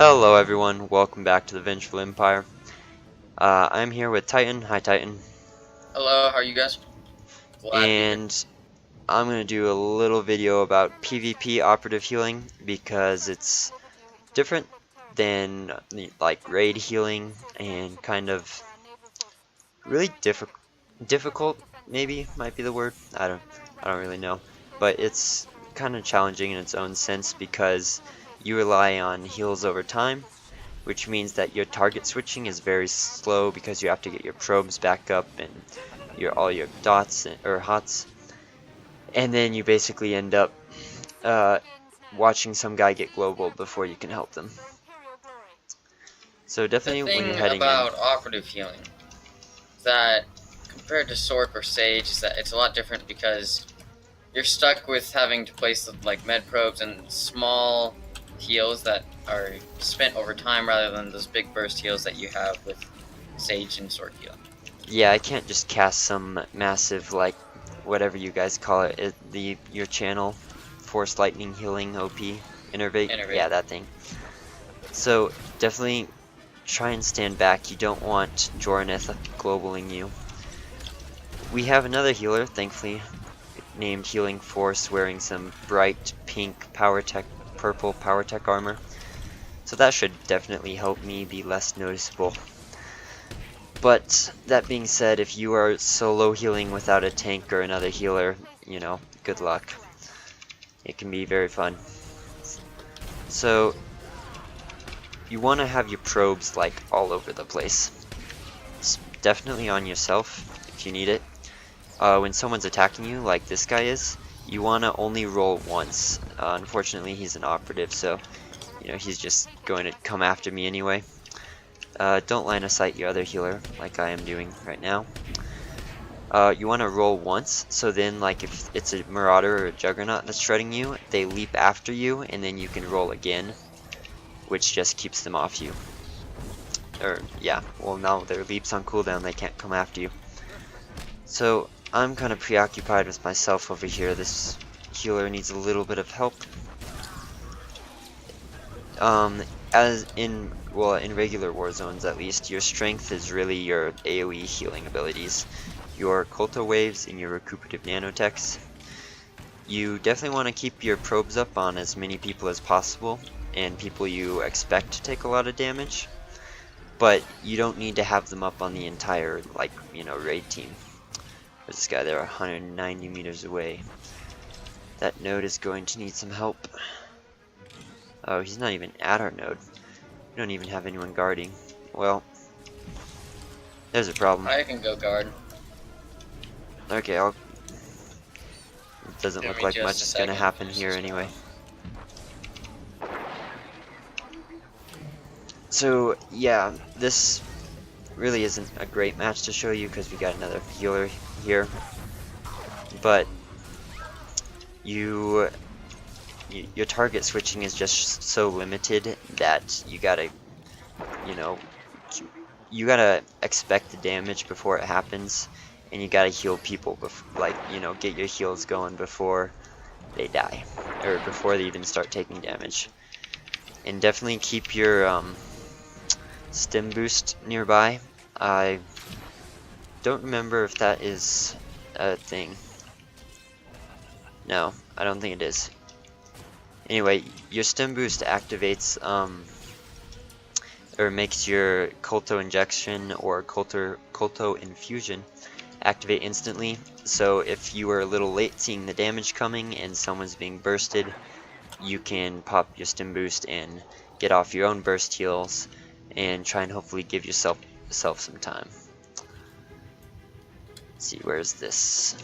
Hello everyone, welcome back to the Vengeful Empire. I'm here with Titan. Hi Titan. Hello, how are you guys? Glad to be here. And I'm going to do a little video about PvP Operative Healing because it's different than like raid healing and kind of really difficult maybe might be the word. I don't really know. But it's kind of challenging in its own sense because you rely on heals over time, which means that your target switching is very slow because you have to get your probes back up and all your dots or hots, and then you basically end up watching some guy get global before you can help them. So The definitely when you're thing heading in, about operative healing that compared to Sork or Sage is that it's a lot different because you're stuck with having to place like med probes and small heals that are spent over time rather than those big burst heals that you have with Sage and Sork healing. yeah, I can't just cast some massive like whatever you guys call it, your channel force lightning healing OP innervate. Innervate. Yeah, that thing. So definitely try and stand back. You don't want Joraneth globaling you. We have another healer, thankfully, named Healing Force, wearing some bright pink purple power tech armor. So that should definitely help me be less noticeable. But that being said, if you are solo healing without a tank or another healer, you know, good luck. It can be very fun. So you want to have your probes like all over the place. It's definitely on yourself if you need it. When someone's attacking you, like this guy is, you want to only roll once. Unfortunately, he's an operative, so you know he's just going to come after me anyway. Don't line of sight your other healer, like I am doing right now. You want to roll once, so then like if it's a Marauder or a Juggernaut that's shredding you, they leap after you, and then you can roll again, which just keeps them off you. Or, yeah, well now their leap's on cooldown, they can't come after you. So, I'm kind of preoccupied with myself over here. This healer needs a little bit of help. As in regular war zones at least, your strength is really your AoE healing abilities, your Culto Waves and your recuperative nanotechs. You definitely want to keep your probes up on as many people as possible, and people you expect to take a lot of damage, but you don't need to have them up on the entire, like, you know, raid team. There's this guy there 190 meters away. That node is going to need some help. Oh, he's not even at our node. We don't even have anyone guarding. Well, there's a problem. I can go guard. Okay, it doesn't Give look me like just much a is going to second. happen here anyway. So, yeah, this really isn't a great match to show you because we got another healer here. But your target switching is just so limited that you gotta, you know, you gotta expect the damage before it happens, and you gotta heal people like, you know, get your heals going before they die, or before they even start taking damage. And definitely keep your stim boost nearby. I don't remember if that is a thing. No, I don't think it is. Anyway, your stim boost activates or makes your Culto injection or Culto infusion activate instantly. So if you are a little late seeing the damage coming and someone's being bursted, you can pop your stim boost and get off your own burst heals and try and hopefully give yourself some time. Let's see, where's this?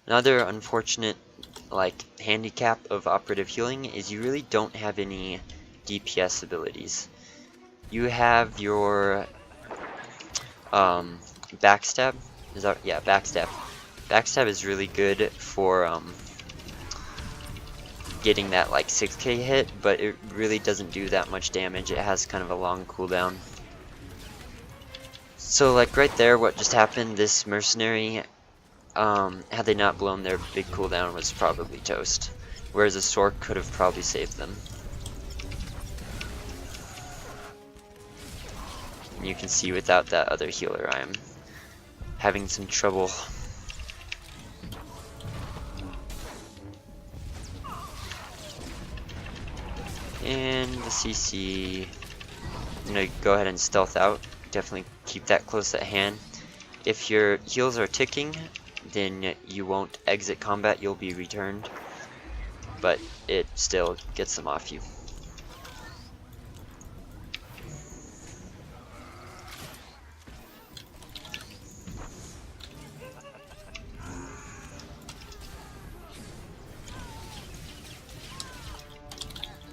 Another unfortunate handicap of Operative Healing is you really don't have any DPS abilities. You have your backstab. Is that, yeah, backstab. Backstab is really good for getting that like 6k hit, but it really doesn't do that much damage. It has kind of a long cooldown. So like right there, what just happened, this mercenary had they not blown their big cooldown, was probably toast. Whereas a Sork could have probably saved them. And you can see without that other healer, I'm having some trouble. And the CC, I'm gonna go ahead and stealth out. Definitely keep that close at hand. If your heals are ticking, then you won't exit combat, you'll be returned. But it still gets them off you.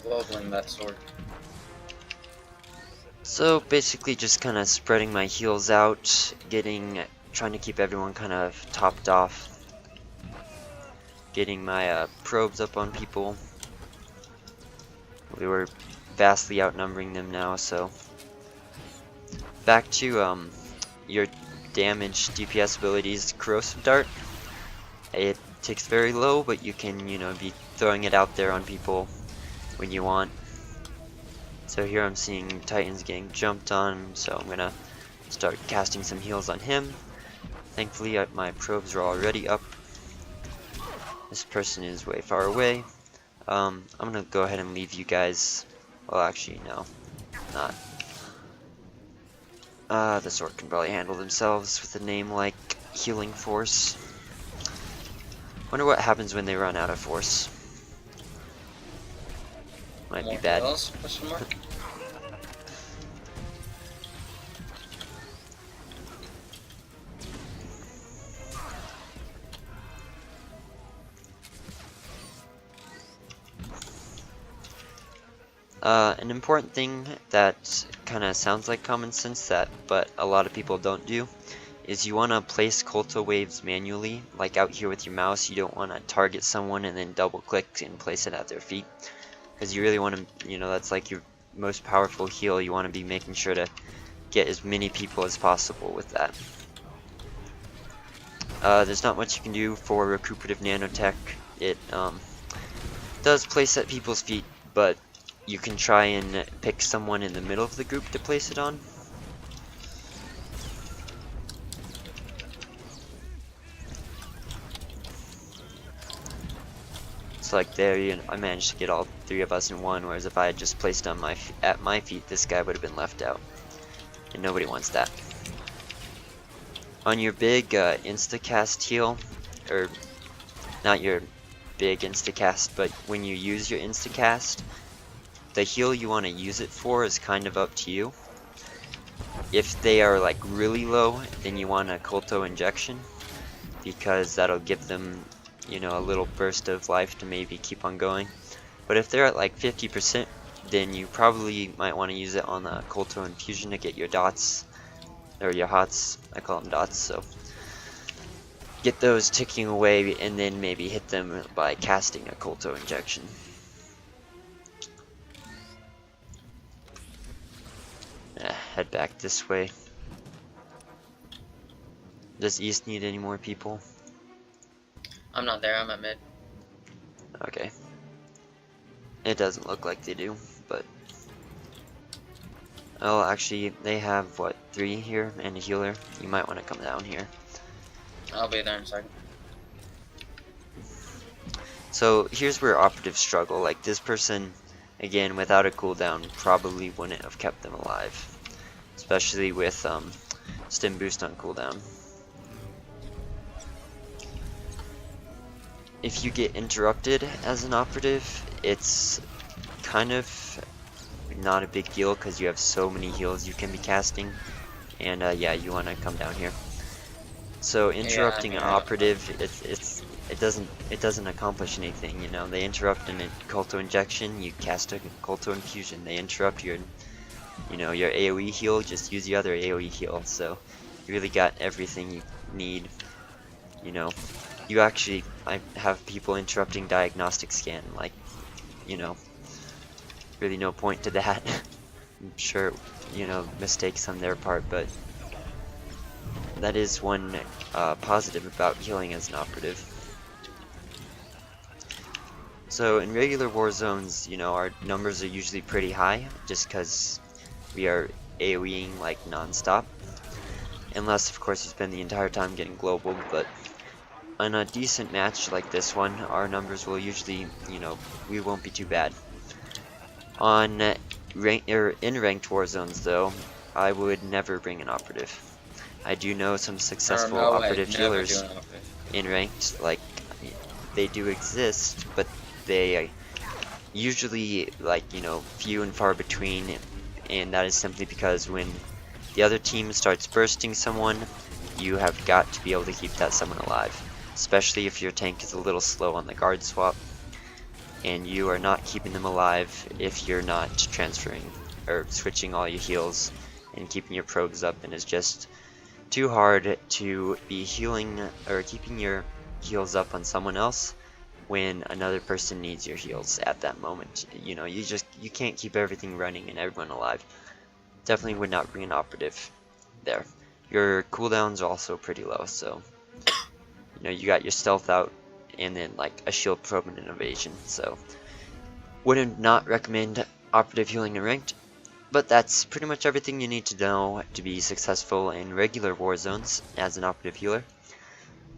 Globling that sword. So basically just kind of spreading my heals out, trying to keep everyone kind of topped off. Getting my probes up on people. We were vastly outnumbering them now, so back to your damage DPS abilities. Corrosive Dart. It ticks very low, but you can, be throwing it out there on people when you want. So here I'm seeing Titans getting jumped on, so I'm gonna start casting some heals on him. Thankfully my probes are already up. This person is way far away. I'm gonna go ahead and leave you guys. Well, actually, no, not. The Sword can probably handle themselves with a name like Healing Force. Wonder what happens when they run out of force. Might be bad. Heals? Question mark? An important thing that kind of sounds like common sense but a lot of people don't do is you want to place Colto waves manually. Like out here with your mouse, you don't want to target someone and then double click and place it at their feet, because you really want to, that's like your most powerful heal. You want to be making sure to get as many people as possible with that. There's not much you can do for recuperative nanotech. It does place at people's feet, but you can try and pick someone in the middle of the group to place it on. So like there, I managed to get all three of us in one, whereas if I had just placed on at my feet, this guy would have been left out. And nobody wants that. On your big insta-cast heal, or not your big insta-cast, but when you use your insta-cast, the heal you want to use it for is kind of up to you. If they are like really low, then you want a Colto injection, because that'll give them, a little burst of life to maybe keep on going. But if they're at like 50%, then you probably might want to use it on the Colto infusion to get your dots, or your hots, I call them dots, so get those ticking away, and then maybe hit them by casting a Colto injection. Head back this way. Does East need any more people? I'm not there, I'm at mid. Okay. It doesn't look like they do, but... Oh, actually, they have, what, 3 here and a healer? You might want to come down here. I'll be there in a second. So, here's where operatives struggle. Like, this person, again, without a cooldown, probably wouldn't have kept them alive. Especially with stim boost on cooldown. If you get interrupted as an operative, it's kind of not a big deal because you have so many heals you can be casting. And yeah, you want to come down here. So interrupting an operative, it doesn't accomplish anything. They interrupt a Colto injection, you cast a Colto infusion. They interrupt your your AoE heal, just use the other AoE heal. So you really got everything you need. I have people interrupting diagnostic scan, like, really no point to that. I'm sure, mistakes on their part, but that is one positive about healing as an operative. So in regular war zones, you know, our numbers are usually pretty high, just because we are AoEing like non-stop. Unless, of course, you spend the entire time getting global, but on a decent match like this one, our numbers will usually, you know, we won't be too bad. On in ranked war zones, though, I would never bring an operative. I do know some Or successful no way, operative never do healers an operative. in ranked, like, they do exist, but they usually, like, you know, few and far between, and that is simply because when the other team starts bursting someone, you have got to be able to keep that someone alive, especially if your tank is a little slow on the guard swap, and you are not keeping them alive if you're not transferring or switching all your heals and keeping your probes up, and it's just too hard to be healing or keeping your heals up on someone else when another person needs your heals at that moment. You know, you can't keep everything running and everyone alive. Definitely would not bring an operative there. Your cooldowns are also pretty low, so you know, you got your stealth out and then like a shield probe and an evasion, so wouldn't not recommend operative healing in ranked. But that's pretty much everything you need to know to be successful in regular war zones as an operative healer.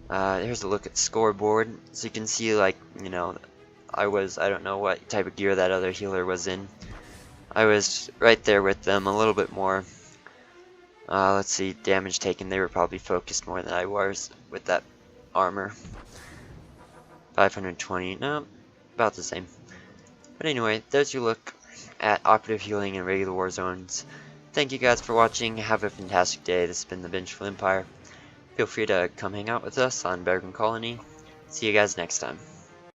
Here's a look at the scoreboard, so you can see, like, you know, I don't know what type of gear that other healer was in. I was right there with them, a little bit more. Let's see, damage taken, they were probably focused more than I was with that armor. 520, no, about the same. But anyway, there's your look at operative healing in regular war zones. Thank you guys for watching, have a fantastic day. This has been the Vengeful Empire. Feel free to come hang out with us on Bergen Colony. See you guys next time.